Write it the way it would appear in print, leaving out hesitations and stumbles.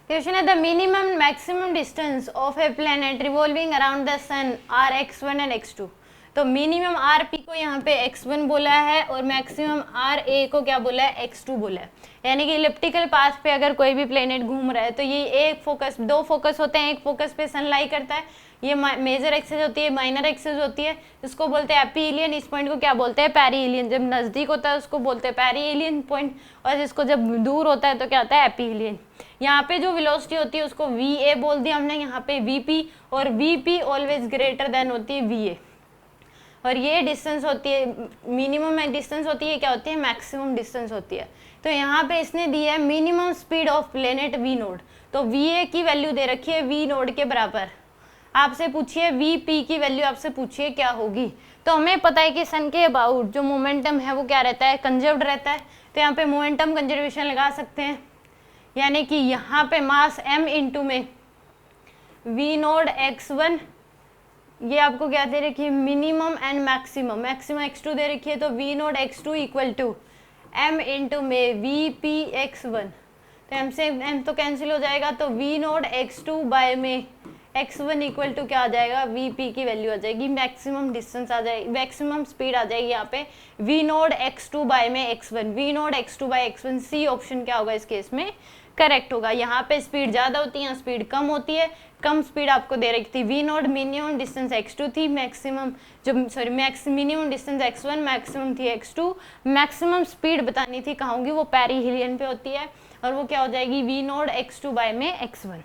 Question है the minimum maximum distance of a planet revolving around the sun are x1 and x2। तो minimum R P को यहाँ पे x1 बोला है और मैक्सिमम आर ए को क्या बोला है, x2 बोला है। यानी कि इलिप्टिकल पाथ पे अगर कोई भी प्लेनेट घूम रहा है तो ये एक फोकस, दो फोकस होते हैं, एक फोकस पे सन लाई करता है, ये मेजर एक्सिस होती है, माइनर एक्सिस होती है, इसको बोलते हैं एपीलियन, इस पॉइंट को क्या बोलते हैं, पेरीलियन। जब नजदीक होता है उसको बोलते हैं पेरीलियन पॉइंट, और जिसको जब दूर होता है तो क्या होता है, एपीलियन। यहाँ पे जो वेलोसिटी होती है उसको वी बोल दिया हमने, यहाँ पे वी और वी ऑलवेज ग्रेटर देन होती है वी। और ये डिस्टेंस होती है, मिनिमम डिस्टेंस होती है, क्या होती है, मैक्सिमम डिस्टेंस होती है। तो यहाँ पे इसने दी है minimum speed of planet V node, तो वी की वैल्यू दे रखी है वी नोड के बराबर। आपसे पूछिए वी की वैल्यू आपसे पूछिए क्या होगी। तो हमें पता है कि सन के अबाउट जो मोमेंटम है वो क्या रहता है, कंजर्व्ड रहता है। तो यहाँ पे मोमेंटम कंजर्वेशन लगा सकते हैं, यानी कि यहाँ पे मास m इंटू में वी नोड x1, ये आपको क्या दे रखी है, minimum and maximum, maximum x2 दे रखी है, तो V node x2 equal to m into में वी पी x1। तो m से m तो कैंसिल हो जाएगा, तो वी नोड x2 बाय में x1 इक्वल टू क्या आ जाएगा, वी पी की वैल्यू आ जाएगी, मैक्सिमम डिस्टेंस आ जाएगी, मैक्सिमम स्पीड आ जाएगी यहाँ पे वी नोड x2 बाय में x1, V node x2 by x1। C option क्या होगा इस केस में, करेक्ट होगा। यहाँ पे स्पीड ज्यादा होती है, यहाँ स्पीड कम होती है। कम स्पीड आपको दे रखी थी V node, minimum distance x2 थी, मैक्सिमम जो मिनिमम डिस्टेंस x1, मैक्सिमम थी x2। मैक्सिमम स्पीड बतानी थी कहाँ होगी, वो पेरीहिलियन पे होती है, और वो क्या हो जाएगी वी नोड x2 बाय में x1।